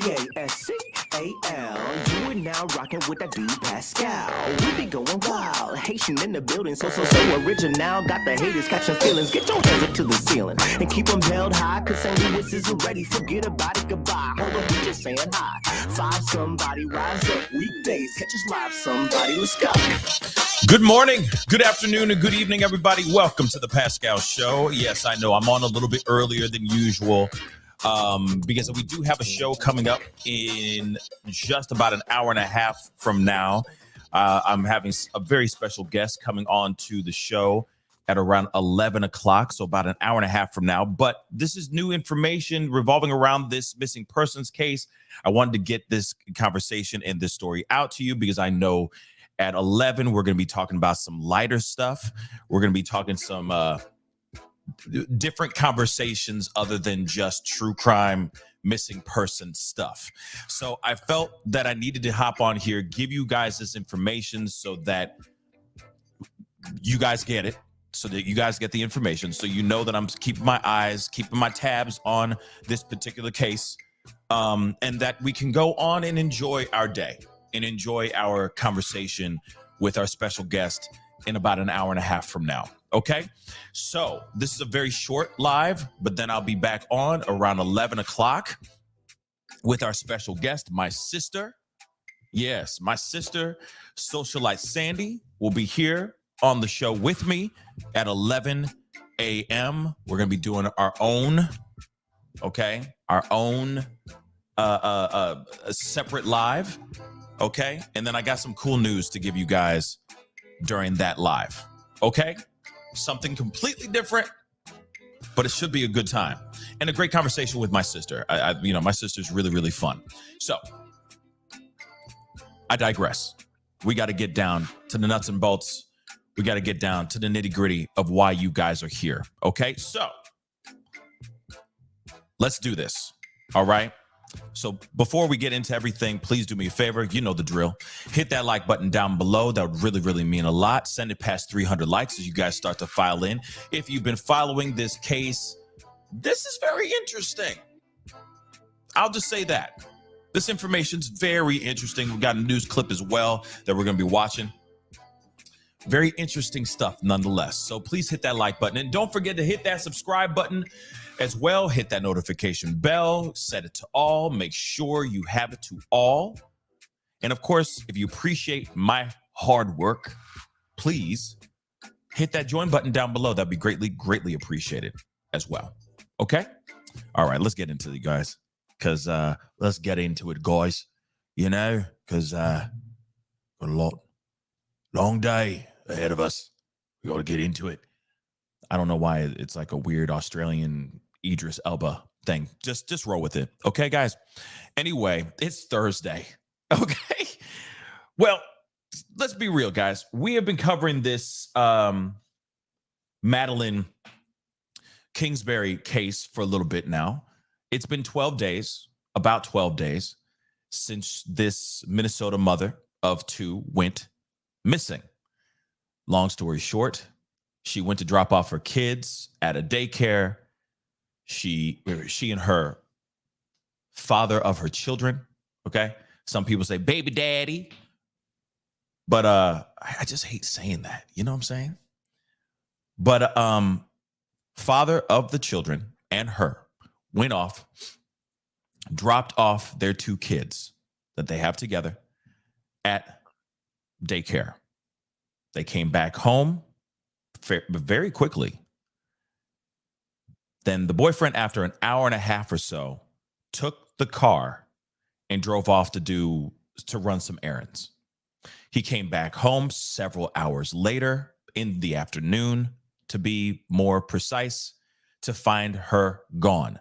Pascal. You are now rocking with that dude Pascal. We be going wild, Haitian in the building, so original. Got the haters catching feelings. Get your hands up to the ceiling and keep them held high, cause St. Louis isn't ready. Forget about it, goodbye. Hold on, we just saying hi. Five somebody, rise up weekdays. Catch us live, somebody. Let's go. Good morning, good afternoon, and good evening, everybody. Welcome to the Pascal Show. Yes, I know I'm on a little bit earlier than usual because we do have a show coming up in just about an hour and a half from now. I'm having a very special guest coming on to the show at around 11 o'clock, so about an hour and a half from now. But this is new information revolving around this missing persons case. I wanted to get this conversation and this story out to you because I know at 11, we're going to be talking about some lighter stuff. We're going to be talking some different conversations other than just true crime, missing person stuff. So I felt that I needed to hop on here, give you guys this information so that you guys get it, so that you guys get the information, so you know that I'm keeping my eyes, keeping my tabs on this particular case, and that we can go on and enjoy our day and enjoy our conversation with our special guest in about an hour and a half from now. Okay, so this is a very short live, but then I'll be back on around 11 o'clock with our special guest, my sister. Yes, my sister, Socialite Sandy, will be here on the show with me at 11 a.m. We're going to be doing our own, a separate live. Okay, and then I got some cool news to give you guys during that live. Okay, something completely different, but it should be a good time and a great conversation with my sister. My sister's really, really fun. So I digress. We got to get down to the nuts and bolts. We got to get down to the nitty gritty of why you guys are here. Okay, so let's do this. All right. So before we get into everything, please do me a favor. You know the drill. Hit that like button down below. That would really, really mean a lot. Send it past 300 likes as you guys start to file in. If you've been following this case, this is very interesting. I'll just say that. This information's very interesting. We've got a news clip as well that we're going to be watching. Very interesting stuff nonetheless. So please hit that like button. And don't forget to hit that subscribe button as well. Hit that notification bell, set it to all, make sure you have it to all. And of course, if you appreciate my hard work, please hit that join button down below. That'd be greatly, greatly appreciated as well. Okay. All right, let's get into it, guys. Because let's get into it, guys. Because got a long day ahead of us. We got to get into it. I don't know why it's like a weird Australian Idris Elba thing. Just roll with it. Okay, guys? Anyway, it's Thursday. Okay? Well, let's be real, guys. We have been covering this Madeline Kingsbury case for a little bit now. It's been about 12 days, since this Minnesota mother of two went missing. Long story short, she went to drop off her kids at a daycare. She and her father of her children, okay? Some people say baby daddy, but I just hate saying that. You know what I'm saying? But father of the children and her went off, dropped off their two kids that they have together at daycare. They came back home very quickly. Then the boyfriend, after an hour and a half or so, took the car and drove off to run some errands. He came back home several hours later in the afternoon, to be more precise, to find her gone.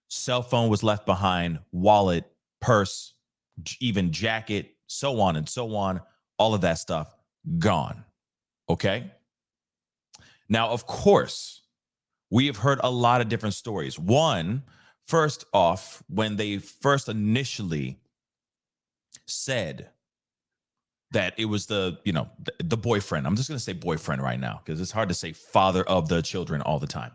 Cell phone was left behind, wallet, purse, even jacket, so on and so on. All of that stuff gone. Okay. Now, of course, we have heard a lot of different stories. One, first off, when they first initially said that it was the boyfriend. I'm just going to say boyfriend right now because it's hard to say father of the children all the time.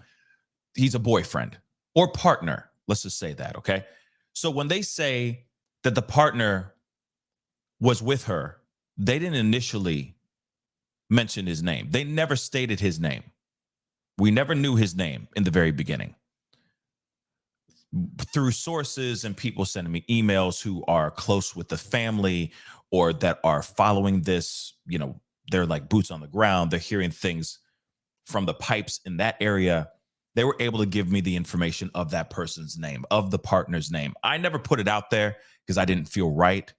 He's a boyfriend or partner. Let's just say that. Okay. So when they say that the partner was with her, they didn't initially mention his name. They never stated his name. We never knew his name in the very beginning. Through sources and people sending me emails who are close with the family or that are following this, you know, they're like boots on the ground. They're hearing things from the pipes in that area. They were able to give me the information of that person's name, of the partner's name. I never put it out there because I didn't feel right.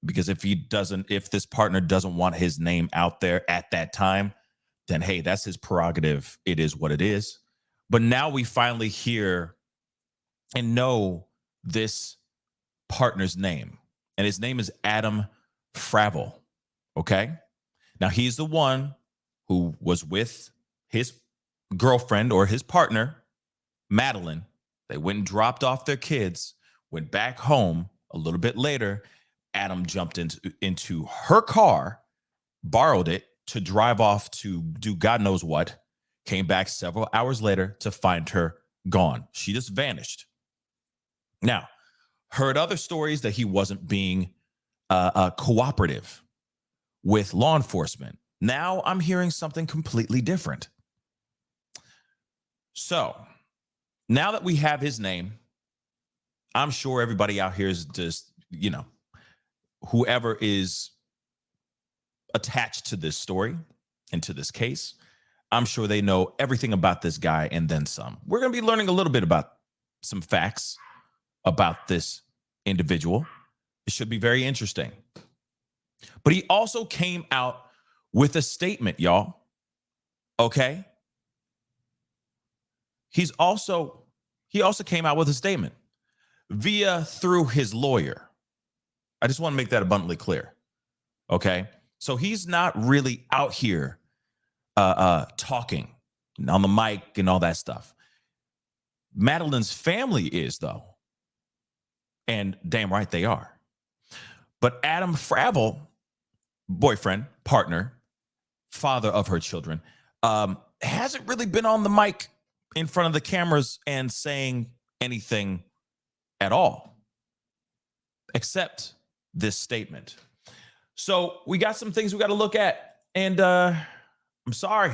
Because if this partner doesn't want his name out there at that time, then hey, that's his prerogative. It is what it is. But now we finally hear and know this partner's name. And his name is Adam Fravel. Okay. Now he's the one who was with his girlfriend or his partner, Madeline. They went and dropped off their kids, went back home. A little bit later, Adam jumped into her car, borrowed it to drive off to do God knows what, came back several hours later to find her gone. She just vanished. Now, heard other stories that he wasn't being cooperative with law enforcement. Now I'm hearing something completely different. So now that we have his name, I'm sure everybody out here is just, you know, whoever is attached to this story and to this case, I'm sure they know everything about this guy and then some. We're going to be learning a little bit about some facts about this individual. It should be very interesting. But he also came out with a statement, y'all. Okay? He also came out with a statement through his lawyer. I just want to make that abundantly clear. Okay? So he's not really out here talking on the mic and all that stuff. Madeline's family is, though. And damn right they are. But Adam Fravel, boyfriend, partner, father of her children, hasn't really been on the mic in front of the cameras and saying anything at all, except this statement. So we got some things we got to look at. And I'm sorry.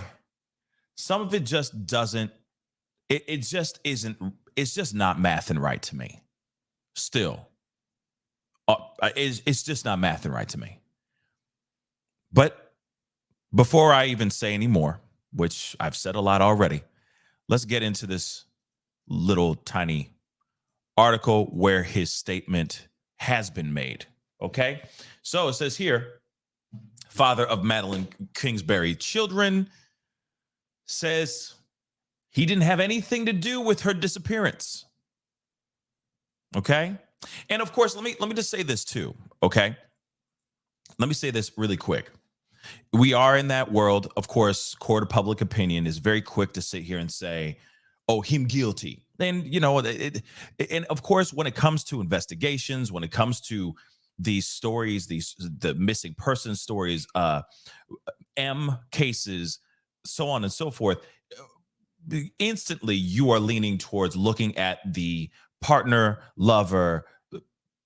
Some of it just doesn't, it just isn't, it's just not mathing right to me. Still, it's just not mathing right to me. But before I even say any more, which I've said a lot already, let's get into this little tiny article where his statement has been made. Okay. So it says here, father of Madeline Kingsbury children says he didn't have anything to do with her disappearance. Okay. And of course, let me just say this too. Okay. Let me say this really quick. We are in that world. Of course, court of public opinion is very quick to sit here and say, oh, him guilty. And, you know, and of course, when it comes to investigations, when it comes to these stories, the missing person stories, M cases, so on and so forth, instantly you are leaning towards looking at the partner, lover,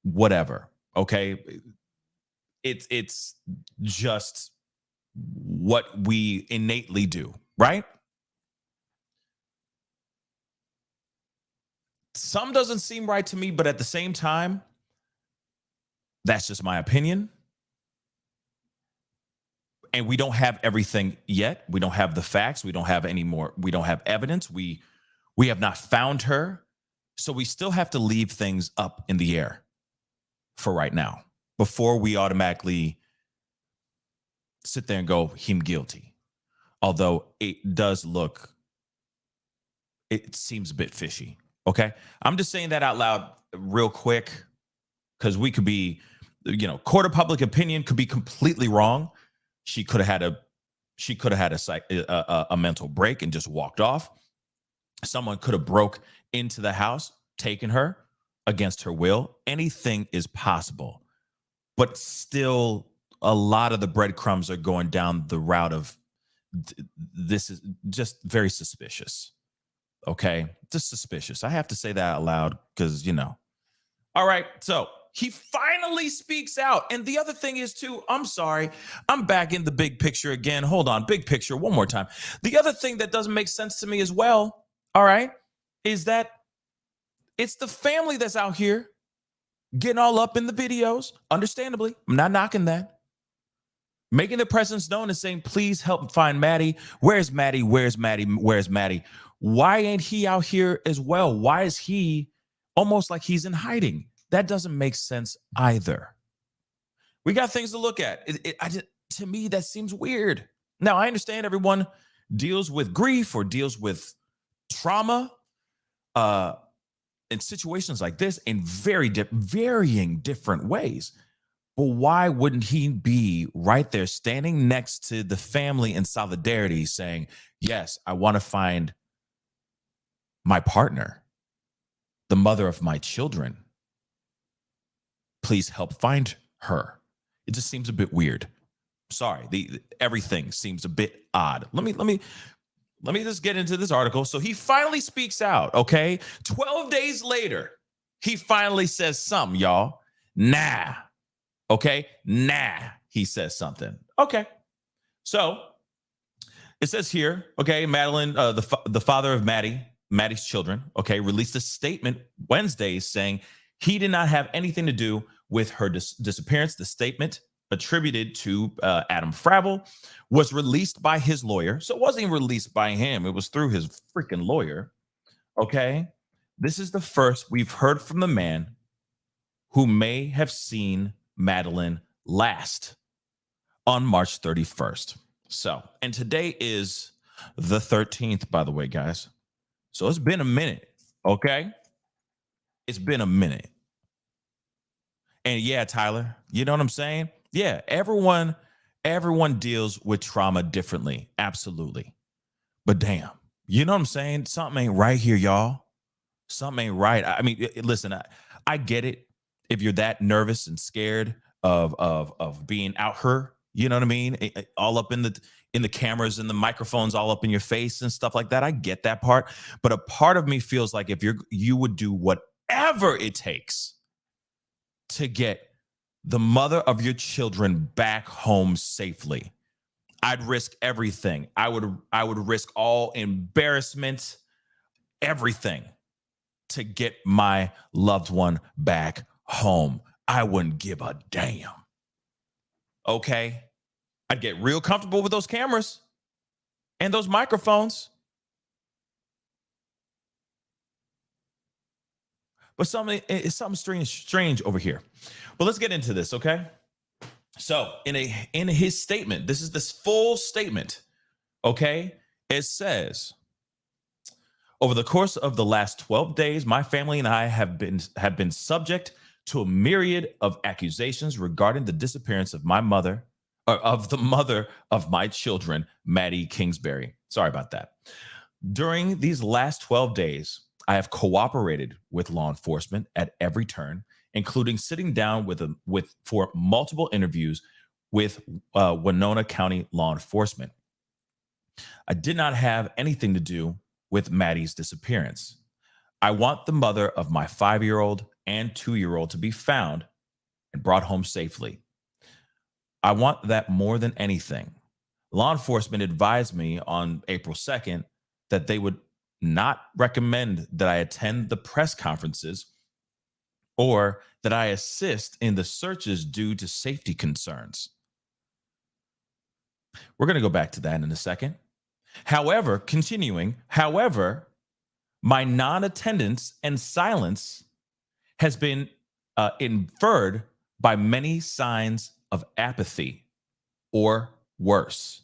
whatever. Okay. It's just what we innately do, right? Some doesn't seem right to me, but at the same time, that's just my opinion. And we don't have everything yet. We don't have the facts. We don't have any more. We don't have evidence. We have not found her. So we still have to leave things up in the air for right now before we automatically sit there and go, him guilty. Although it seems a bit fishy. Okay. I'm just saying that out loud real quick because we could be, you know, court of public opinion could be completely wrong. She could have had a mental break and just walked off. Someone could have broke into the house, taken her against her will. Anything is possible, but still a lot of the breadcrumbs are going down the route of this is just very suspicious. Okay. Just suspicious. I have to say that out loud because, you know, All right. So he finally speaks out. And the other thing is, too, I'm sorry, I'm back in the big picture again. Hold on. Big picture one more time. The other thing that doesn't make sense to me as well, all right, is that it's the family that's out here getting all up in the videos. Understandably, I'm not knocking that. Making their presence known and saying, please help find Maddie. Where's Maddie? Where's Maddie? Where's Maddie? Why ain't he out here as well? Why is he almost like he's in hiding? That doesn't make sense either. We got things to look at. To me, that seems weird. Now, I understand everyone deals with grief or deals with trauma in situations like this in varying different ways. But why wouldn't he be right there standing next to the family in solidarity saying, yes, I want to find my partner, the mother of my children. Please help find her. It just seems a bit weird. Sorry, everything seems a bit odd. Let me just get into this article. So he finally speaks out, okay? 12 days later, he finally says something, y'all. Nah. Okay? Nah. He says something. Okay. So it says here, okay, Madeline, the father of Maddie's children, okay, released a statement Wednesday saying he did not have anything to do with her disappearance. The statement, attributed to Adam Fravel, was released by his lawyer. So it wasn't even released by him. It was through his freaking lawyer. Okay. This is the first we've heard from the man who may have seen Madeline last on March 31st. So, and today is the 13th, by the way, guys. So it's been a minute. Okay. It's been a minute. And yeah, Tyler, you know what I'm saying? Yeah, everyone deals with trauma differently. Absolutely. But damn, you know what I'm saying? Something ain't right here, y'all. Something ain't right. I mean, listen, I get it. If you're that nervous and scared of being out here, you know what I mean? All up in the cameras and the microphones all up in your face and stuff like that. I get that part. But a part of me feels like if you would do whatever it takes to get the mother of your children back home safely. I'd risk everything. I would risk all embarrassment, everything to get my loved one back home. I wouldn't give a damn. Okay? I'd get real comfortable with those cameras and those microphones. But it's something strange over here. But let's get into this, okay? So in his statement, this is this full statement, okay? It says, over the course of the last 12 days, my family and I have been subject to a myriad of accusations regarding the disappearance of my mother, or of the mother of my children, Maddie Kingsbury. Sorry about that. During these last 12 days, I have cooperated with law enforcement at every turn, including sitting down for multiple interviews with Winona County law enforcement. I did not have anything to do with Maddie's disappearance. I want the mother of my 5-year-old and 2-year-old to be found and brought home safely. I want that more than anything. Law enforcement advised me on April 2nd that they would not recommend that I attend the press conferences or that I assist in the searches due to safety concerns. We're going to go back to that in a second. However, my non-attendance and silence has been inferred by many signs of apathy or worse.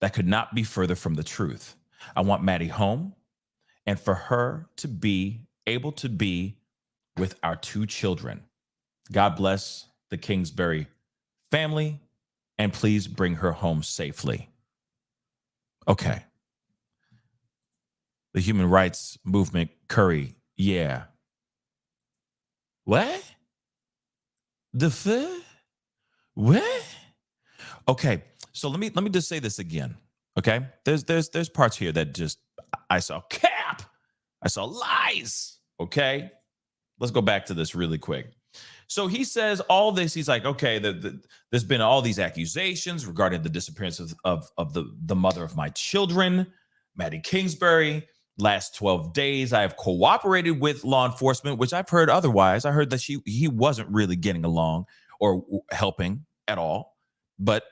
That could not be further from the truth. I want Maddie home and for her to be able to be with our 2 children. God bless the Kingsbury family, and please bring her home safely. Okay. The human rights movement, Curry, yeah. What? The fuck? What? Okay, so let me just say this again. Okay, there's parts here that just I saw cap, I saw lies. Okay, let's go back to this really quick. So he says all this. He's like, okay, there's been all these accusations regarding the disappearance of the mother of my children, Maddie Kingsbury. Last 12 days, I have cooperated with law enforcement, which I've heard otherwise. I heard that he wasn't really getting along or helping at all, but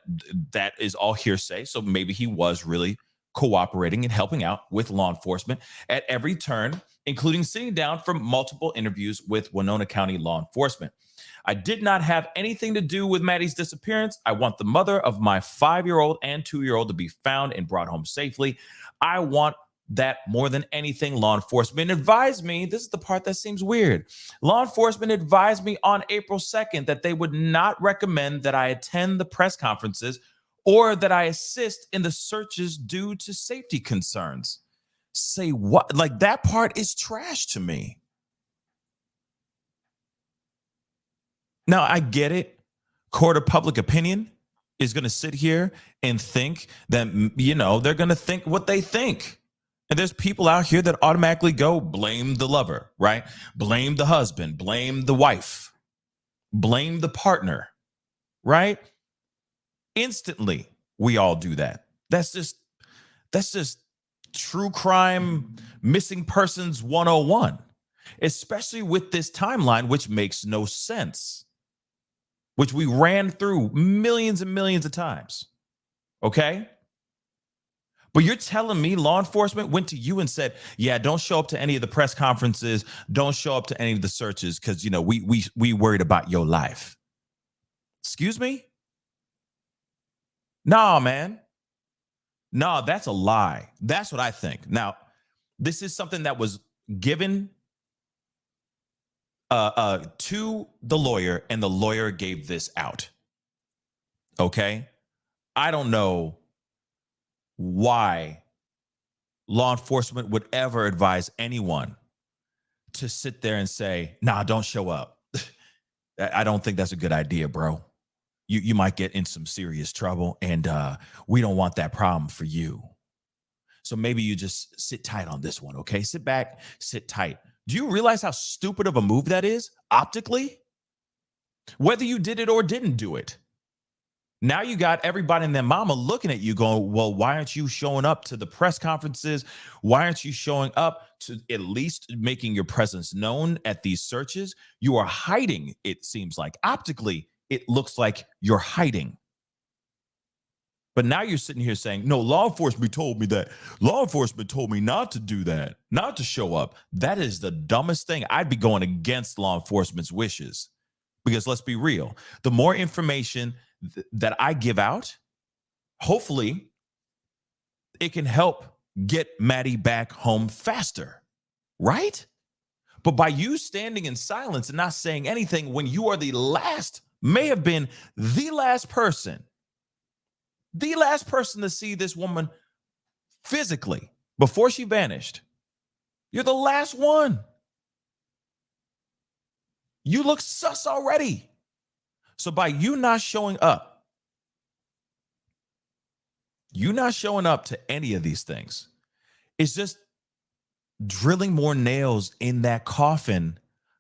that is all hearsay. So maybe he was really cooperating and helping out with law enforcement at every turn, including sitting down for multiple interviews with Winona County law enforcement. I did not have anything to do with Maddie's disappearance. I want the mother of my 5-year-old and 2-year-old to be found and brought home safely. I want that more than anything. Law enforcement advised me, this is the part that seems weird. Law enforcement advised me on April 2nd that they would not recommend that I attend the press conferences or that I assist in the searches due to safety concerns. Say what? Like, that part is trash to me. Now, I get it. Court of public opinion is going to sit here and think that, you know, they're going to think what they think. And there's people out here that automatically go blame the lover, right? Blame the husband, blame the wife, blame the partner, right? Instantly, we all do that. That's just true crime, missing persons 101, especially with this timeline, which makes no sense, which we ran through millions and millions of times. Okay? But you're telling me law enforcement went to you and said, yeah, don't show up to any of the press conferences. Don't show up to any of the searches because, you know, we worried about your life. Excuse me? Nah, man. Nah, that's a lie. That's what I think. Now, this is something that was given to the lawyer, and the lawyer gave this out. Okay? I don't know why law enforcement would ever advise anyone to sit there and say, nah, don't show up. I don't think that's a good idea, bro. You might get in some serious trouble, and we don't want that problem for you. So maybe you just sit tight on this one, okay? Sit back, sit tight. Do you realize how stupid of a move that is optically? Whether you did it or didn't do it. Now you got everybody and their mama looking at you going, well, why aren't you showing up to the press conferences? Why aren't you showing up to at least making your presence known at these searches? You are hiding, it seems like. Optically, it looks like you're hiding. But now you're sitting here saying, no, law enforcement told me that. Law enforcement told me not to do that, not to show up. That is the dumbest thing. I'd be going against law enforcement's wishes. Because let's be real, the more information that I give out, hopefully it can help get Maddie back home faster, right? But by you standing in silence and not saying anything when you are the last, may have been the last person to see this woman physically before she vanished, you're the last one. You look sus already. So by you not showing up to any of these things, it's just drilling more nails in that coffin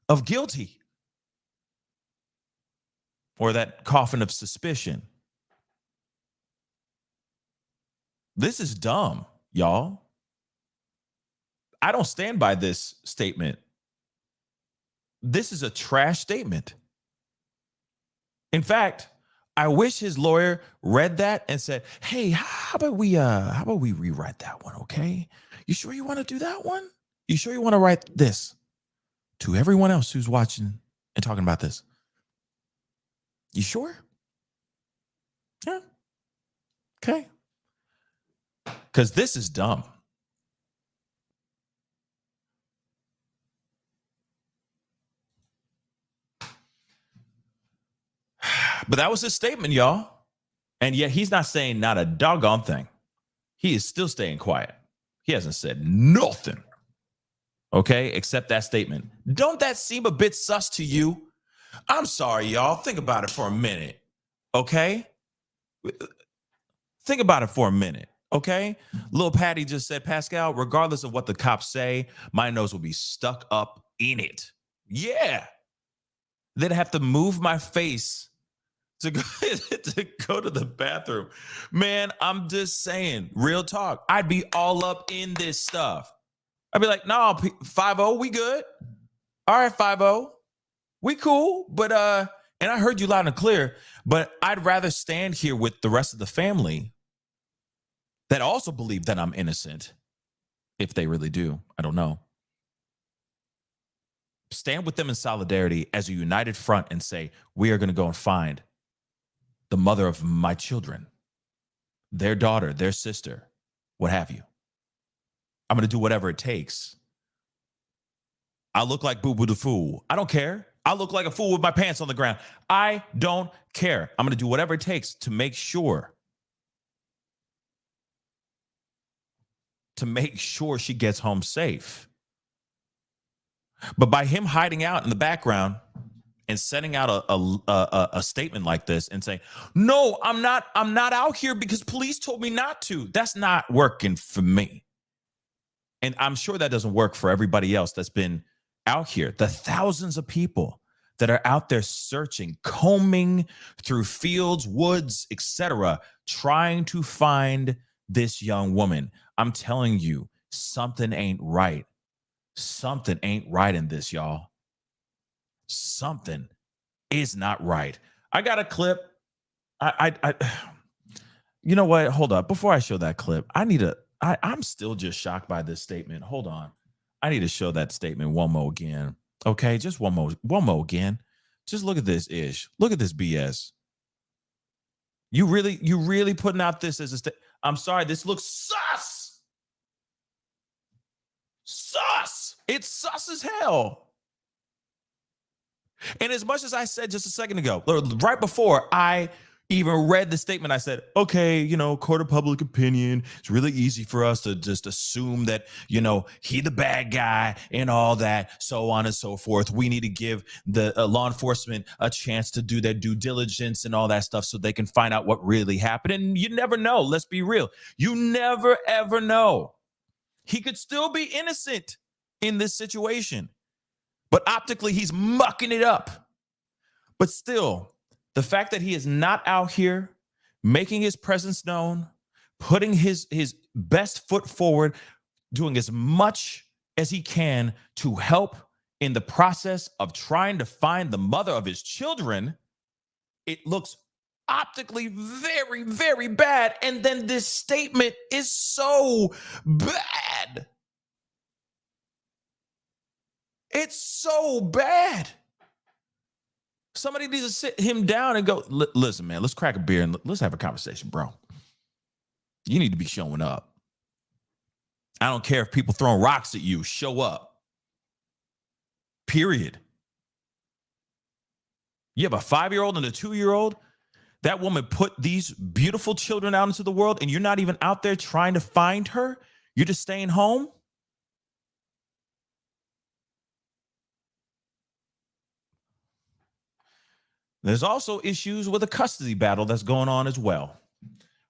of guilty, or that coffin of suspicion. This is dumb, y'all. I don't stand by this statement. This is a trash statement. In fact, I wish his lawyer read that and said, hey, how about we rewrite that one, okay? You sure you want to do that one? You sure you want to write this to everyone else who's watching and talking about this? You sure? Yeah. Okay. Because this is dumb. But that was his statement, y'all. And yet he's not saying not a doggone thing. He is still staying quiet. He hasn't said nothing. Okay, except that statement. Don't that seem a bit sus to you? I'm sorry, y'all. Think about it for a minute. Okay? Think about it for a minute. Okay? Lil Patty just said, Pascal, regardless of what the cops say, my nose will be stuck up in it. Yeah. Then have to move my face to go, to go to the bathroom. Man, I'm just saying, real talk. I'd be all up in this stuff. I'd be like, no, 5-0, we good. All right, 5-0, we cool. But, and I heard you loud and clear, but I'd rather stand here with the rest of the family that also believe that I'm innocent. If they really do, I don't know. Stand with them in solidarity as a united front and say, we are going to go and find the mother of my children, their daughter, their sister, what have you. I'm going to do whatever it takes. I look like Boo Boo the Fool. I don't care. I look like a fool with my pants on the ground. I don't care. I'm going to do whatever it takes to make sure she gets home safe. But by him hiding out in the background and sending out a statement like this and saying, no, I'm not out here because police told me not to. That's not working for me. And I'm sure that doesn't work for everybody else that's been out here. The thousands of people that are out there searching, combing through fields, woods, etc., trying to find this young woman. I'm telling you, something ain't right. Something ain't right in this, y'all. Something is not right. I got a clip. You know what? Hold up. Before I show that clip, I'm still just shocked by this statement. Hold on. I need to show that statement one more again. Okay, just one more again. Just look at this ish. Look at this BS. You really putting out this as a I'm sorry, this looks sus. Sus. It's sus as hell. And as much as I said just a second ago, right before I even read the statement, I said, okay, court of public opinion. It's really easy for us to just assume that, he the bad guy and all that, so on and so forth. We need to give the law enforcement a chance to do their due diligence and all that stuff so they can find out what really happened. And you never know. Let's be real. You never, ever know. He could still be innocent in this situation, but optically he's mucking it up. But still, the fact that he is not out here making his presence known, putting his best foot forward, doing as much as he can to help in the process of trying to find the mother of his children, it looks optically very, very bad. And then this statement is so bad. It's so bad. Somebody needs to sit him down and go, listen, man, let's crack a beer and let's have a conversation, bro. You need to be showing up. I don't care if people throwing rocks at you. Show up. Period. You have a 5-year-old and a 2-year-old. That woman put these beautiful children out into the world, and you're not even out there trying to find her. You're just staying home. There's also issues with a custody battle that's going on as well.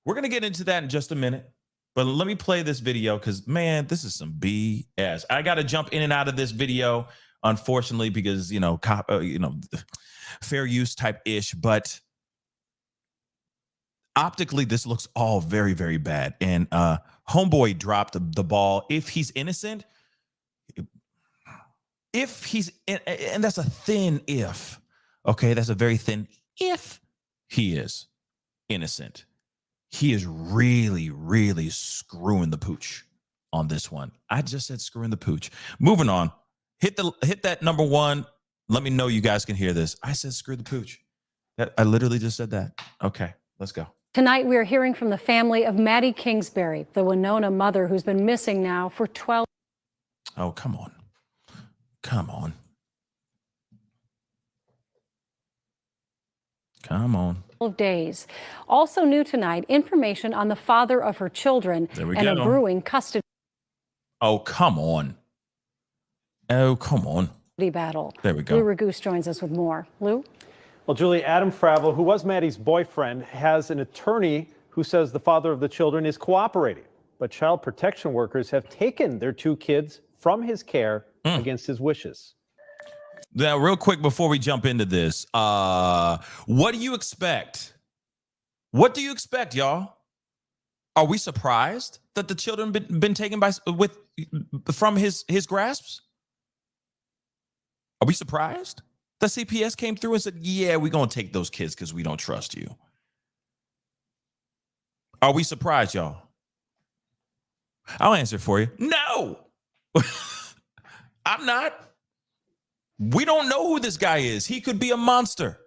We're going to get into that in just a minute, but let me play this video because, man, this is some BS. I got to jump in and out of this video, unfortunately, because, fair use type ish, but optically, this looks all very, very bad. And homeboy dropped the ball. If he's innocent, and that's a thin if. Okay, that's a very thin if he is innocent. He is really, really screwing the pooch on this one. I just said screwing the pooch. Moving on. Hit that number one. Let me know you guys can hear this. I said screw the pooch. I literally just said that. Okay, let's go. Tonight, we are hearing from the family of Maddie Kingsbury, the Winona mother who's been missing now for 12. Oh, come on. Come on. Come on. Days. Also new tonight, information on the father of her children and a brewing custody. Oh, come on. Oh, come on. Battle. There we go. Lou Ragoose joins us with more. Lou? Well, Julie, Adam Fravel, who was Maddie's boyfriend, has an attorney who says the father of the children is cooperating. But child protection workers have taken their 2 kids from his care against his wishes. Now, real quick before we jump into this, what do you expect? What do you expect, y'all? Are we surprised that the children been taken from his grasps? Are we surprised that CPS came through and said, "Yeah, we're gonna take those kids because we don't trust you"? Are we surprised, y'all? I'll answer for you. No, I'm not. We don't know who this guy is. He could be a monster.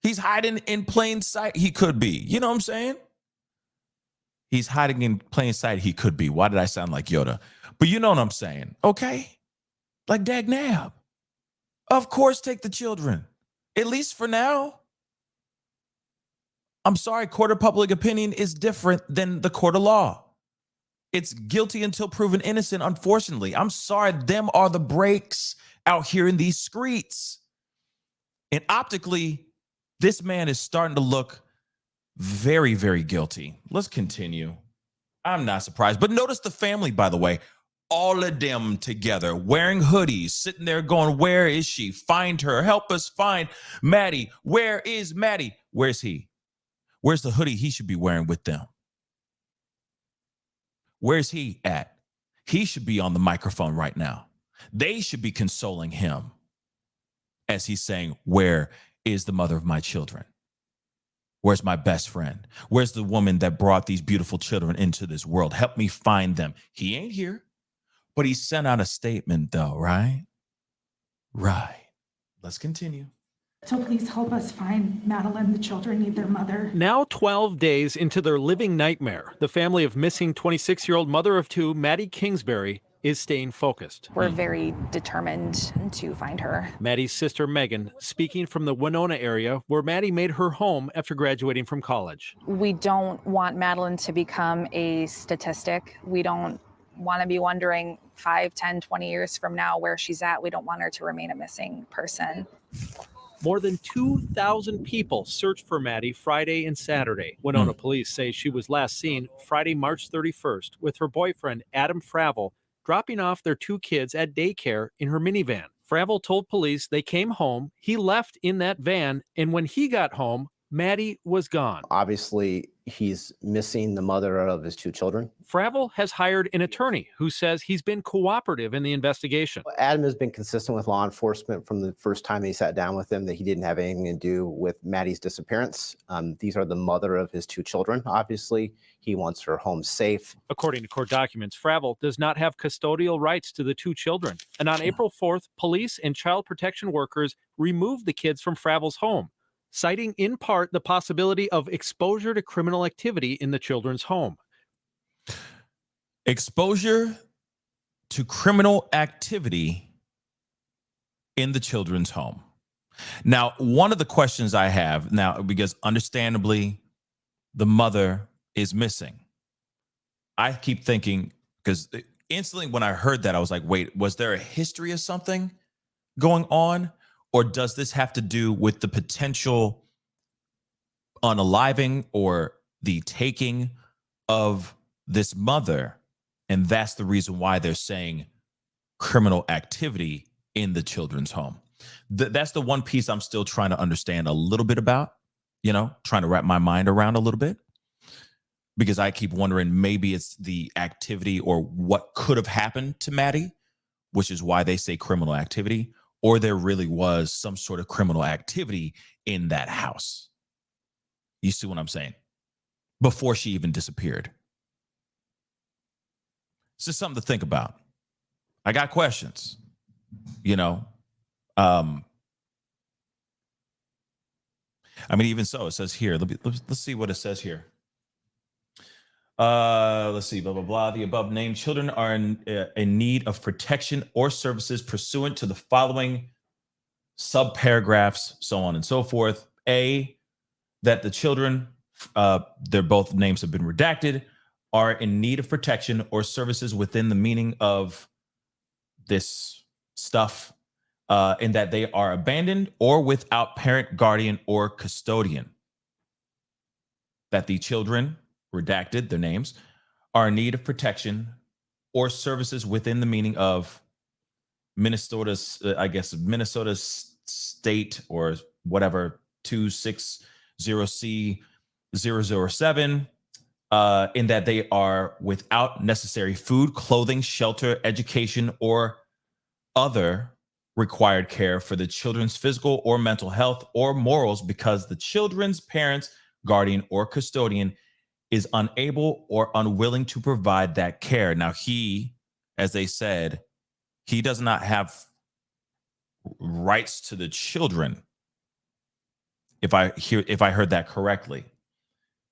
He's hiding in plain sight. He could be. You know what I'm saying? He's hiding in plain sight. He could be. Why did I sound like Yoda? But you know what I'm saying, okay? Like dag nab. Of course, take the children. At least for now. I'm sorry, court of public opinion is different than the court of law. It's guilty until proven innocent, unfortunately. I'm sorry, them are the breaks out here in these streets. And optically, this man is starting to look very, very guilty. Let's continue. I'm not surprised. But notice the family, by the way. All of them together, wearing hoodies, sitting there going, "Where is she? Find her. Help us find Maddie. Where is Maddie? Where's he? Where's the hoodie he should be wearing with them? Where's he at? He should be on the microphone right now. They should be consoling him as he's saying, "Where is the mother of my children? Where's my best friend? Where's the woman that brought these beautiful children into this world? Help me find them." He ain't here, but he sent out a statement though, right? Right. Let's continue. So please help us find Madeline. The children need their mother. Now 12 days into their living nightmare, the family of missing 26-year-old mother of two, Maddie Kingsbury, is staying focused. We're very determined to find her. Maddie's sister, Megan, speaking from the Winona area where Maddie made her home after graduating from college. We don't want Madeline to become a statistic. We don't want to be wondering 5, 10, 20 years from now where she's at. We don't want her to remain a missing person. More than 2,000 people searched for Maddie Friday and Saturday. Winona police say she was last seen Friday, March 31st with her boyfriend, Adam Fravel, dropping off their two kids at daycare in her minivan. Fravel told police they came home, he left in that van, and when he got home, Maddie was gone. Obviously, he's missing the mother of his two children. Fravel has hired an attorney who says he's been cooperative in the investigation. Adam has been consistent with law enforcement from the first time he sat down with them that he didn't have anything to do with Maddie's disappearance. These are the mother of his two children. Obviously, he wants her home safe. According to court documents, Fravel does not have custodial rights to the two children. And on April 4th, police and child protection workers removed the kids from Fravel's home, citing in part the possibility of exposure to criminal activity in the children's home. Exposure to criminal activity in the children's home. Now, one of the questions I have now, because understandably the mother is missing, I keep thinking, because instantly when I heard that, I was like, wait, was there a history of something going on? Or does this have to do with the potential unaliving or the taking of this mother? And that's the reason why they're saying criminal activity in the children's home. That's the one piece I'm still trying to understand a little bit about, trying to wrap my mind around a little bit. Because I keep wondering, maybe it's the activity or what could have happened to Maddie, which is why they say criminal activity. Or there really was some sort of criminal activity in that house. You see what I'm saying? Before she even disappeared. It's just something to think about. I got questions, even so, it says here, let's see what it says here. Let's see, blah, blah, blah. The above named children are in need of protection or services pursuant to the following subparagraphs, so on and so forth. A, that the children, their both names have been redacted, are in need of protection or services within the meaning of this stuff, in that they are abandoned or without parent, guardian, or custodian. That the children, redacted, their names, are in need of protection or services within the meaning of Minnesota's, I guess, Minnesota State or whatever 260C007, in that they are without necessary food, clothing, shelter, education, or other required care for the children's physical or mental health or morals because the children's parents, guardian, or custodian is unable or unwilling to provide that care. Now, he, as they said, he does not have rights to the children, if I heard that correctly.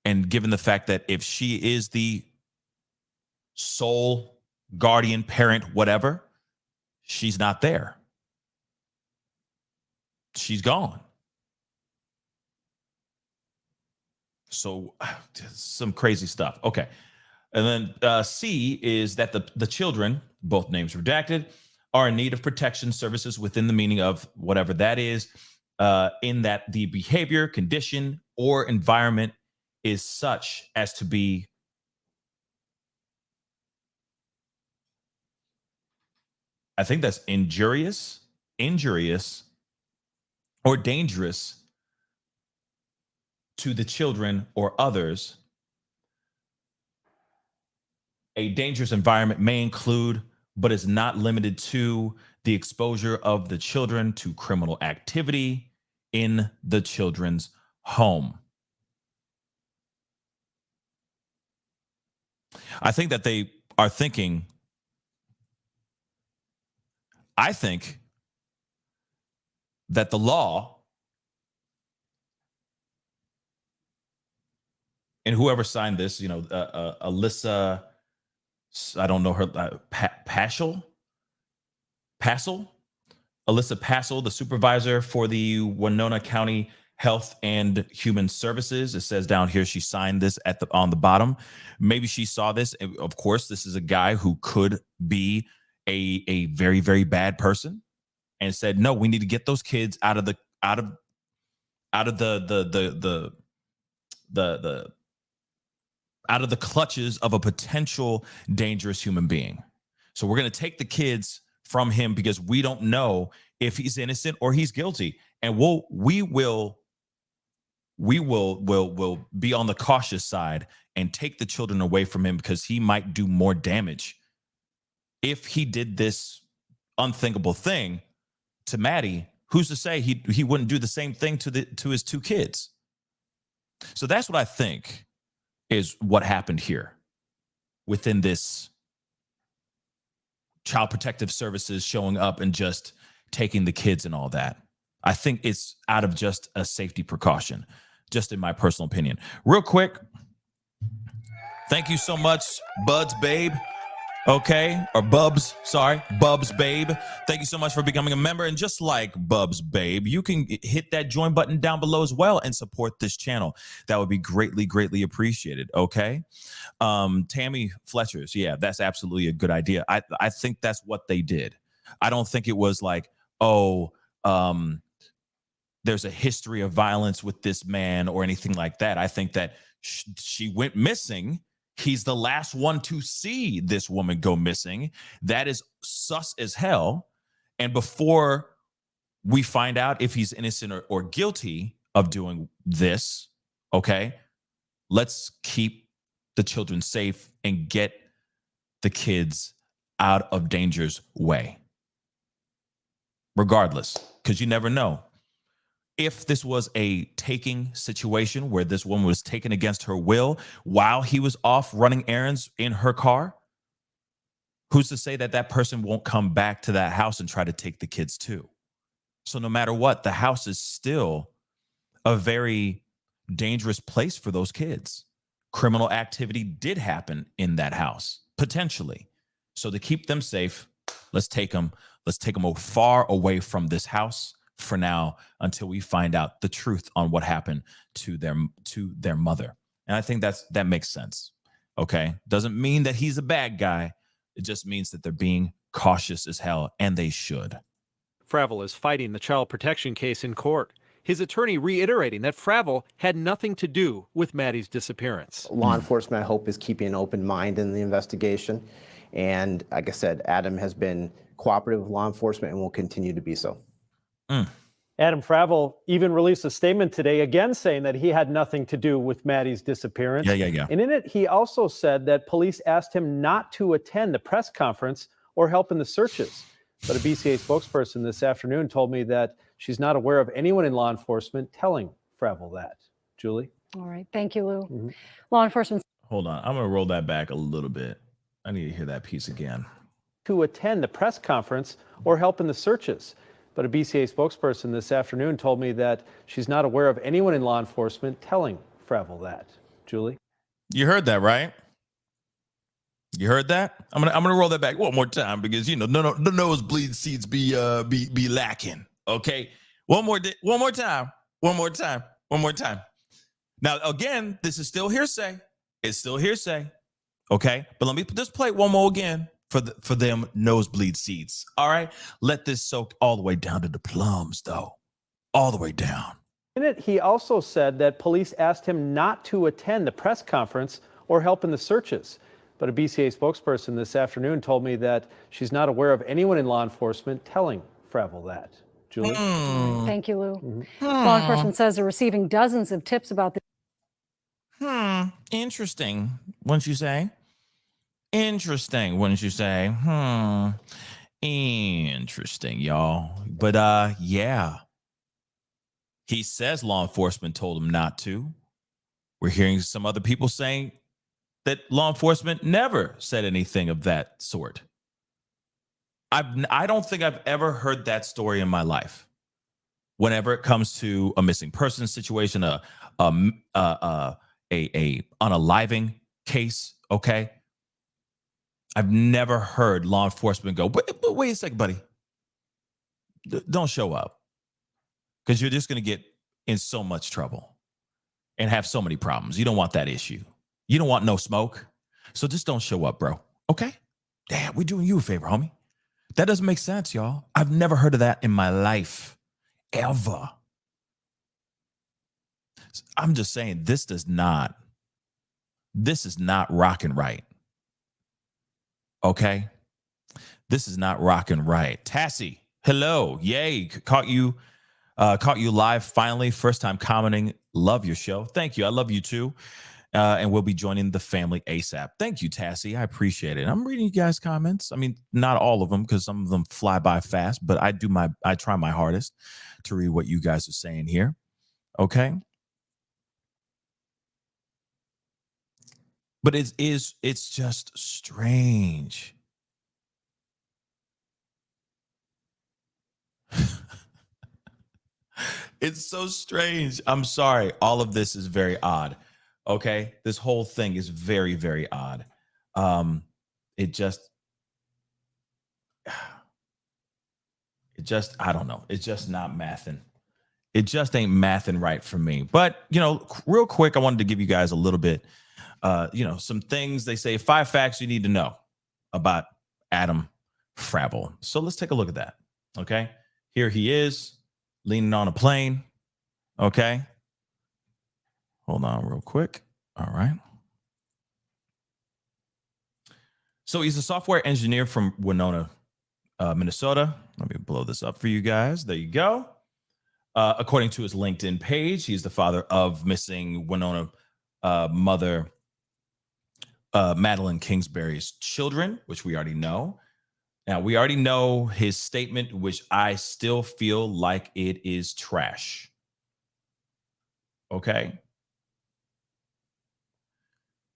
And given the fact that if she is the sole guardian, parent, whatever, she's not there. She's gone. So some crazy stuff. Okay. And then C is that the children, both names redacted, are in need of protection services within the meaning of whatever that is, in that the behavior, condition, or environment is such as to be I think that's injurious, or dangerous to the children or others. A dangerous environment may include, but is not limited to, the exposure of the children to criminal activity in the children's home. I think that they are thinking, I think that the law, and whoever signed this, Alyssa, I don't know her, Alyssa Pascal, the supervisor for the Winona County Health and Human Services. It says down here she signed this on the bottom. Maybe she saw this. Of course, this is a guy who could be a very, very bad person, and said, no, we need to get those kids out of the clutches of a potential dangerous human being. So we're going to take the kids from him because we don't know if he's innocent or he's guilty. And we will be on the cautious side and take the children away from him because he might do more damage. If he did this unthinkable thing to Maddie, who's to say he wouldn't do the same thing to his two kids? So that's what I think is what happened here within this Child Protective Services showing up and just taking the kids and all that. I think it's out of just a safety precaution, just in my personal opinion. Real quick, thank you so much, Buds Babe. Okay, or Bubs, sorry, Bubs Babe. Thank you so much for becoming a member. And just like Bubs Babe, you can hit that join button down below as well and support this channel. That would be greatly, greatly appreciated. Okay, Tammy Fletcher's, yeah, that's absolutely a good idea. I think that's what they did. I don't think it was like, there's a history of violence with this man or anything like that. I think that she went missing. He's the last one to see this woman go missing. That is sus as hell. And before we find out if he's innocent or guilty of doing this, okay, let's keep the children safe and get the kids out of danger's way. Regardless, because you never know. If this was a taking situation where this woman was taken against her will while he was off running errands in her car, who's to say that that person won't come back to that house and try to take the kids too? So no matter what, the house is still a very dangerous place for those kids. Criminal activity did happen in that house, potentially. So to keep them safe, let's take them far away from this house for now until we find out the truth on what happened to their mother. And I think that makes sense. Okay. Doesn't mean that he's a bad guy. It just means that they're being cautious as hell, and they should. Fravel is fighting the child protection case in court. His attorney reiterating that Fravel had nothing to do with Maddie's disappearance. Law enforcement, I hope, is keeping an open mind in the investigation. And like I said, Adam has been cooperative with law enforcement and will continue to be so. Adam Fravel even released a statement today, again saying that he had nothing to do with Maddie's disappearance. Yeah. And in it, he also said that police asked him not to attend the press conference or help in the searches. But a BCA spokesperson this afternoon told me that she's not aware of anyone in law enforcement telling Fravel that. Julie? All right. Thank you, Lou. Law enforcement. Hold on. I'm going to roll that back a little bit. I need to hear that piece again. To attend the press conference or help in the searches. But a BCA spokesperson this afternoon told me that she's not aware of anyone in law enforcement telling Fravel that. Julie? You heard that, right? You heard that? I'm gonna roll that back one more time because the nosebleed seats be lacking. Okay, one more time. Now again, this is still hearsay. It's still hearsay. Okay, but let me just play one more again for them nosebleed seats. All right, let this soak all the way down to the plums, though, all the way down. In it, he also said that police asked him not to attend the press conference or help in the searches. But a BCA spokesperson this afternoon told me that she's not aware of anyone in law enforcement telling Fravel that. Julie? Thank you, Lou. Law enforcement says they're receiving dozens of tips about the. Interesting, wouldn't you say? Interesting, wouldn't you say? Interesting, y'all. But yeah. He says law enforcement told him not to. We're hearing some other people saying that law enforcement never said anything of that sort. I don't think I've ever heard that story in my life. Whenever it comes to a missing person situation, a unaliving case, okay? I've never heard law enforcement go, but wait a second, buddy. Don't show up. Because you're just going to get in so much trouble and have so many problems. You don't want that issue. You don't want no smoke. So just don't show up, bro. Okay? Damn, we're doing you a favor, homie. That doesn't make sense, y'all. I've never heard of that in my life, ever. I'm just saying this is not rocking right. Okay? This is not rocking right. Tassie, hello. Yay. Caught you live finally. First time commenting. Love your show. Thank you. I love you too. And we'll be joining the family ASAP. Thank you, Tassie. I appreciate it. I'm reading you guys' comments. I mean, not all of them because some of them fly by fast, but I try my hardest to read what you guys are saying here. Okay. But it's just strange. It's so strange. I'm sorry. All of this is very odd. Okay. This whole thing is very, very odd. It just, I don't know. It's just not mathing. It just ain't mathing right for me. But, real quick, I wanted to give you guys a little bit, some things. They say 5 facts you need to know about Adam Fravel. So let's take a look at that. Okay. Here he is leaning on a plane. Okay. Hold on real quick. All right. So he's a software engineer from Winona, Minnesota. Let me blow this up for you guys. There you go. According to his LinkedIn page, he's the father of missing Winona mother Madeline Kingsbury's children, which we already know. Now, we already know his statement, which I still feel like it is trash. Okay.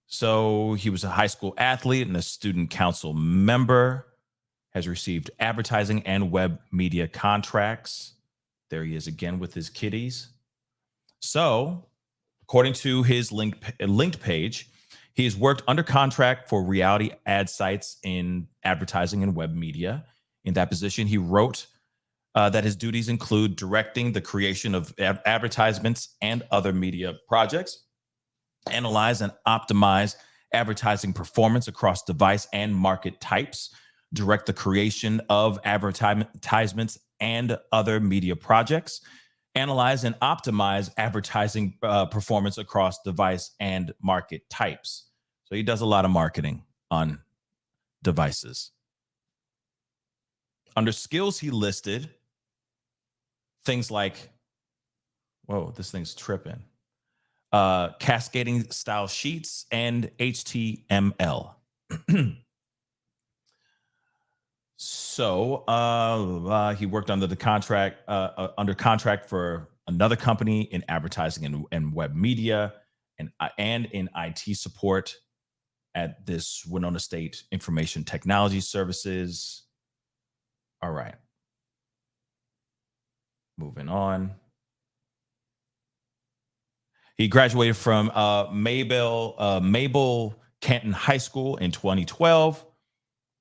So he was a high school athlete and a student council member, has received advertising and web media contracts. There he is again with his kiddies. So, according to his linked page, he has worked under contract for reality ad sites in advertising and web media. In that position, he wrote that his duties include directing the creation of advertisements and other media projects, analyze and optimize advertising performance across device and market types, direct the creation of advertisements and other media projects, analyze and optimize advertising performance across device and market types. So he does a lot of marketing on devices. Under skills, he listed things like, whoa, this thing's tripping. Cascading style sheets and HTML. So he worked under contract for another company in advertising and web media and in IT support at this Winona State Information Technology Services. All right. Moving on. He graduated from Mabel Canton High School in 2012,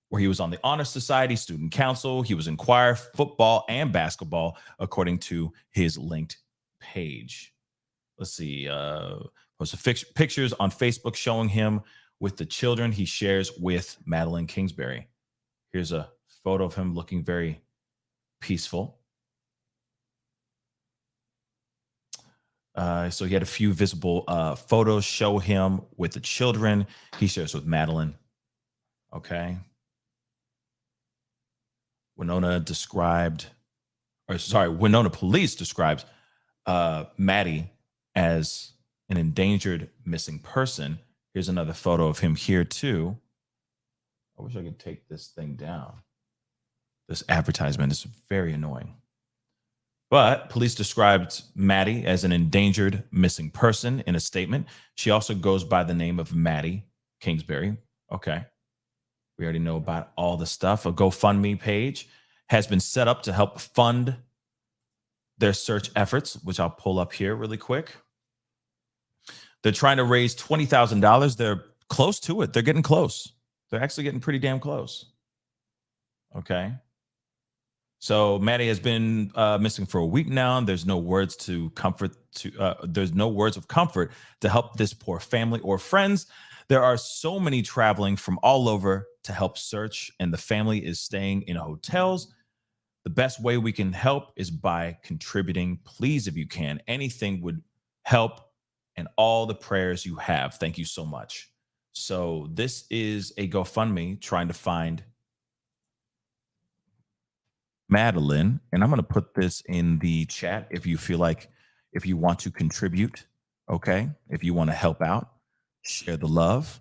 where he was on the Honor Society, Student Council. He was in choir, football, and basketball, according to his linked page. Let's see. Posted pictures on Facebook showing him with the children he shares with Madeline Kingsbury. Here's a photo of him looking very peaceful. So he had a few visible photos show him with the children he shares with Madeline. Okay. Winona Police describes Maddie as an endangered missing person. Here's another photo of him here too. I wish I could take this thing down. This advertisement is very annoying. But police described Maddie as an endangered missing person in a statement. She also goes by the name of Maddie Kingsbury. Okay. We already know about all the stuff. A GoFundMe page has been set up to help fund their search efforts, which I'll pull up here really quick. They're trying to raise $20,000. They're close to it. They're getting close. They're actually getting pretty damn close. Okay. So Maddie has been missing for a week now. There's no words of comfort to help this poor family or friends. There are so many traveling from all over to help search, and the family is staying in hotels. The best way we can help is by contributing. Please, if you can, anything would help, and all the prayers you have. Thank you so much. So this is a GoFundMe trying to find Madeline, and I'm going to put this in the chat if you feel like, if you want to contribute, okay? If you want to help out, share the love,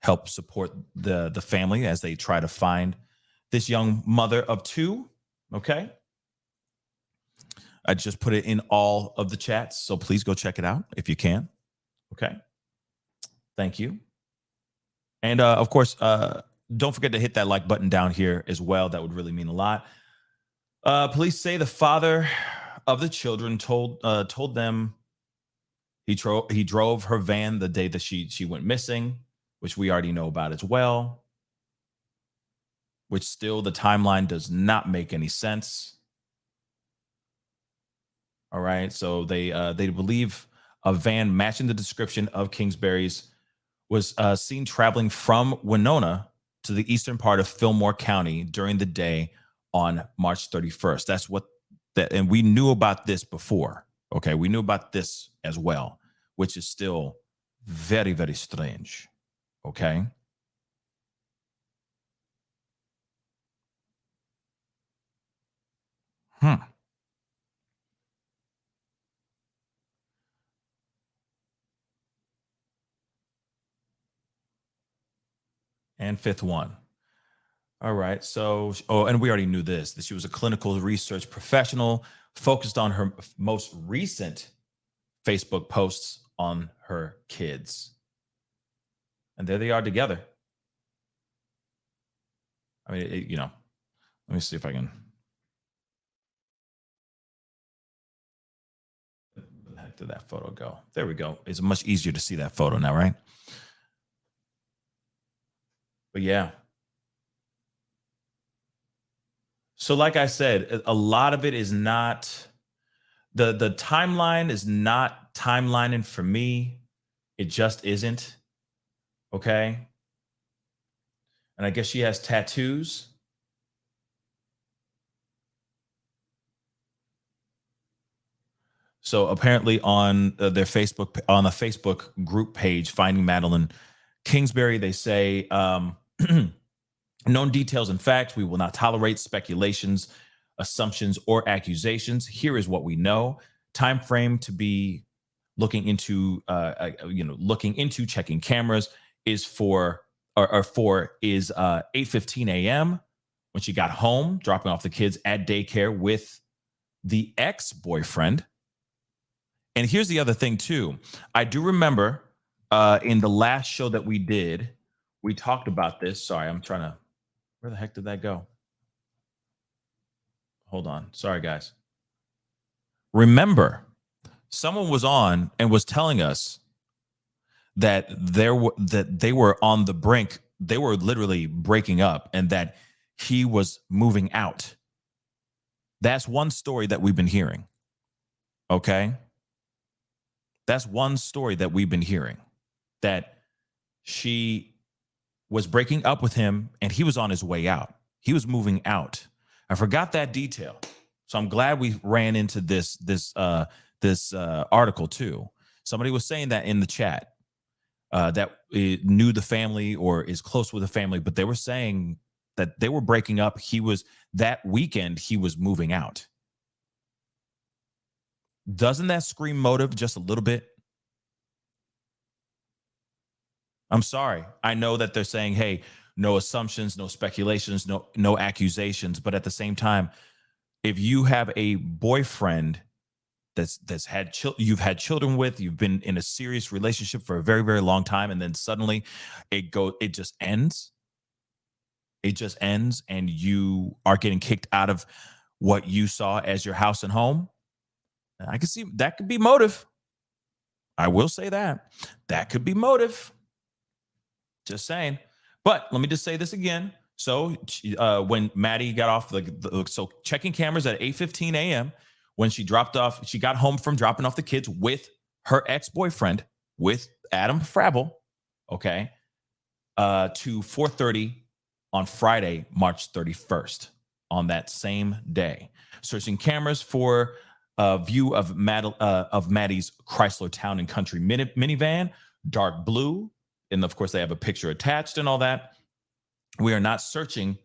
help support the family as they try to find this young mother of two, okay? I just put it in all of the chats, so please go check it out if you can, okay? Thank you. And of course, don't forget to hit that like button down here as well. That would really mean a lot. Police say the father of the children told them he drove her van the day that she went missing, which we already know about as well. Which still the timeline does not make any sense. All right, so they believe a van matching the description of Kingsbury's was seen traveling from Winona to the eastern part of Fillmore County during the day on March 31st. That's what that, and we knew about this before. Okay, we knew about this as well, which is still very, very strange. Okay. And fifth one. All right. So, and we already knew this, that she was a clinical research professional focused on her most recent Facebook posts on her kids. And there they are together. I mean, let me see if I can. Where the heck did that photo go? There we go. It's much easier to see that photo now, right? But yeah. So like I said, a lot of it is not, the timeline is not timelining for me. It just isn't. Okay. And I guess she has tattoos. So apparently on their Facebook, on the Facebook group page, Finding Madeline Kingsbury, they say, Known details and facts. We will not tolerate speculations, assumptions, or accusations. Here is what we know. Time frame to be looking into, checking cameras is 8:15 a.m. when she got home, dropping off the kids at daycare with the ex-boyfriend. And here's the other thing too. I do remember in the last show that we did, we talked about this. Sorry, where the heck did that go? Hold on. Sorry, guys. Remember, someone was on and was telling us that they were on the brink. They were literally breaking up and that he was moving out. That's one story that we've been hearing. Okay? That's one story that we've been hearing, that she was breaking up with him and he was on his way out. He was moving out. I forgot that detail. So I'm glad we ran into this article too. Somebody was saying that in the chat that knew the family or is close with the family, but they were saying that they were breaking up. That weekend, he was moving out. Doesn't that scream motive just a little bit? I'm sorry. I know that they're saying, hey, no assumptions, no speculations, no accusations. But at the same time, if you have a boyfriend you've had children with, you've been in a serious relationship for a very, very long time, and then suddenly it just ends. It just ends, and you are getting kicked out of what you saw as your house and home. I can see that could be motive. I will say that could be motive. Just saying. But let me just say this again. So when Maddie got off so checking cameras at 8:15 a.m. when she got home from dropping off the kids with her ex-boyfriend, with Adam Fravel, okay, to 4:30 on Friday, March 31st, on that same day. Searching cameras for a view of Maddie's Chrysler Town and Country minivan, dark blue. And of course, they have a picture attached and all that. We are not searching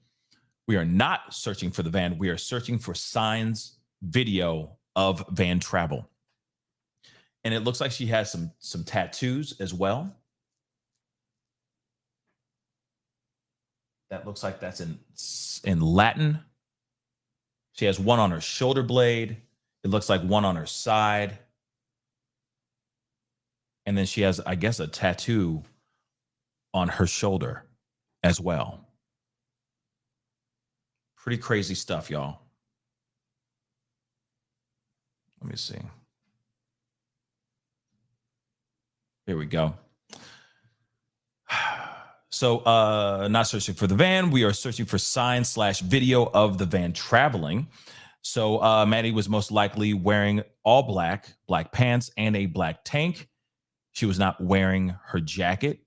for the van. We are searching for signs, video of van travel. And it looks like she has some tattoos as well. That looks like that's in Latin. She has one on her shoulder blade. It looks like one on her side. And then she has, I guess, a tattoo on her shoulder as well. Pretty crazy stuff, y'all. Let me see. Here we go. So not searching for the van. We are searching for signs / video of the van traveling. So Maddie was most likely wearing all black pants and a black tank. She was not wearing her jacket.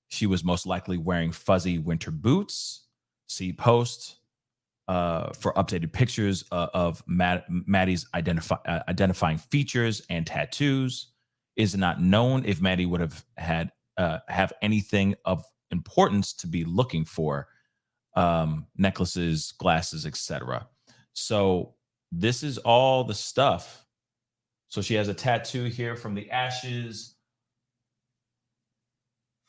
She was most likely wearing fuzzy winter boots. See post for updated pictures of Maddie's identifying features and tattoos. Is not known if Maddie would have anything of importance to be looking for, necklaces, glasses, etc. So this is all the stuff. So she has a tattoo here from the ashes.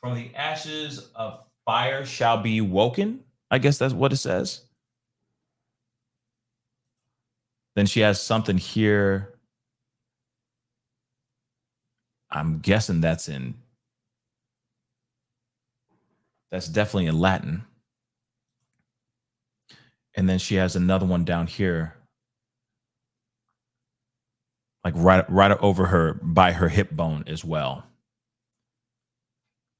From the ashes of fire shall be woken. I guess that's what it says. Then she has something here. I'm guessing that's definitely in Latin. And then she has another one down here, like right over her, by her hip bone as well.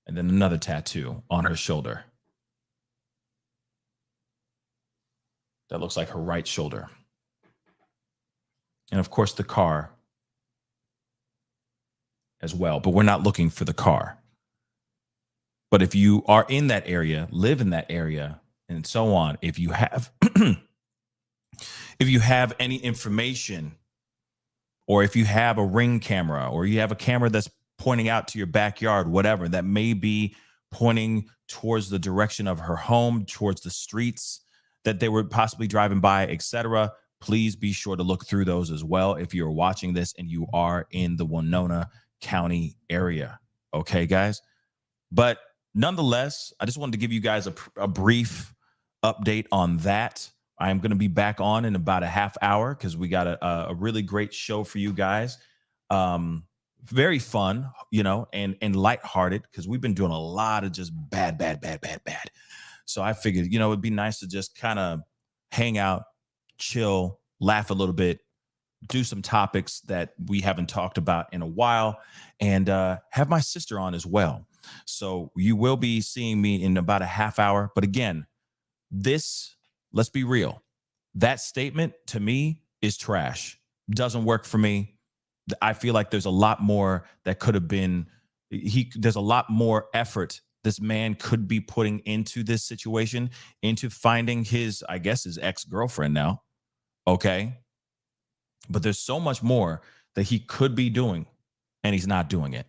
And then another tattoo on her shoulder. That looks like her right shoulder. And of course the car as well, but we're not looking for the car. But if you are in that area, live in that area, and so on, if you have any information, or if you have a Ring camera, or you have a camera that's pointing out to your backyard, whatever, that may be pointing towards the direction of her home, towards the streets that they were possibly driving by, etc. Please be sure to look through those as well if you're watching this and you are in the Winona County area. Okay, guys? But nonetheless, I just wanted to give you guys a brief update on that. I am going to be back on in about a half hour because we got a really great show for you guys. Very fun, you know, and lighthearted because we've been doing a lot of just bad. So I figured, you know, it'd be nice to just kind of hang out, chill, laugh a little bit, do some topics that we haven't talked about in a while, and have my sister on as well. So you will be seeing me in about a half hour. But again, let's be real. That statement to me is trash. Doesn't work for me. I feel like there's a lot more that could have been, there's a lot more effort this man could be putting into this situation, into finding his ex-girlfriend now. Okay. But there's so much more that he could be doing, and he's not doing it.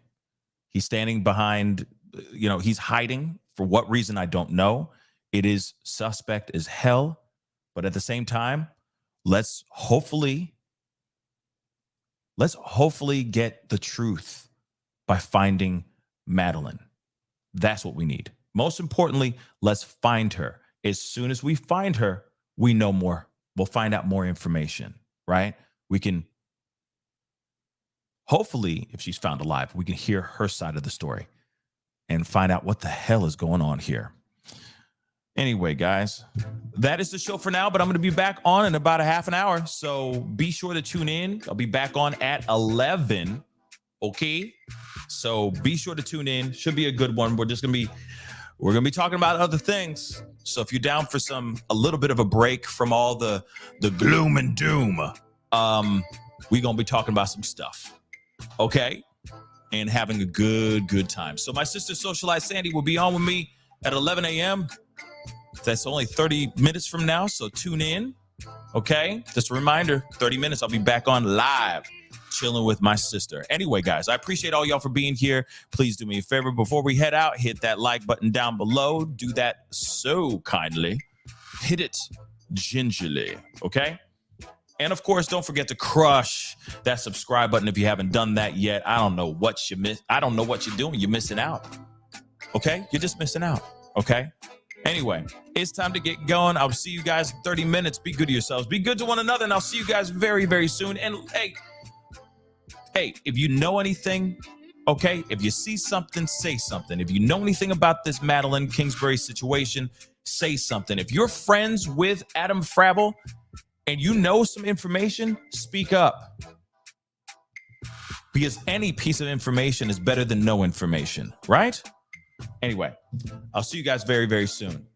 He's standing behind, he's hiding for what reason, I don't know. It is suspect as hell. But at the same time, let's hopefully get the truth by finding Madeline. That's what we need. Most importantly, let's find her. As soon as we find her, we know more. We'll find out more information, right? We can, hopefully, if she's found alive, we can hear her side of the story and find out what the hell is going on here. Anyway, guys, that is the show for now, but I'm going to be back on in about a half an hour. So be sure to tune in. I'll be back on at 11. Okay. So be sure to tune in. Should be a good one. We're going to be talking about other things. So if you're down for a little bit of a break from all the gloom and doom, we're going to be talking about some stuff. Okay. And having a good time. So my sister Socialized Sandy will be on with me at 11 a.m. That's only 30 minutes from now, so tune in, okay? Just a reminder, 30 minutes, I'll be back on live, chilling with my sister. Anyway, guys, I appreciate all y'all for being here. Please do me a favor. Before we head out, hit that like button down below. Do that so kindly. Hit it gingerly, okay? And, of course, don't forget to crush that subscribe button if you haven't done that yet. I don't know what you miss. I don't know what you're doing. You're missing out, okay? You're just missing out, okay? Anyway, it's time to get going. I'll see you guys in 30 minutes. Be good to yourselves. Be good to one another, and I'll see you guys very, very soon. And hey, if you know anything, okay, if you see something, say something. If you know anything about this Madeline Kingsbury situation, say something. If you're friends with Adam Fravel and you know some information, speak up. Because any piece of information is better than no information, right? Anyway, I'll see you guys very, very soon.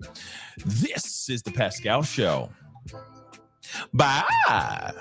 This is The Pascal Show. Bye.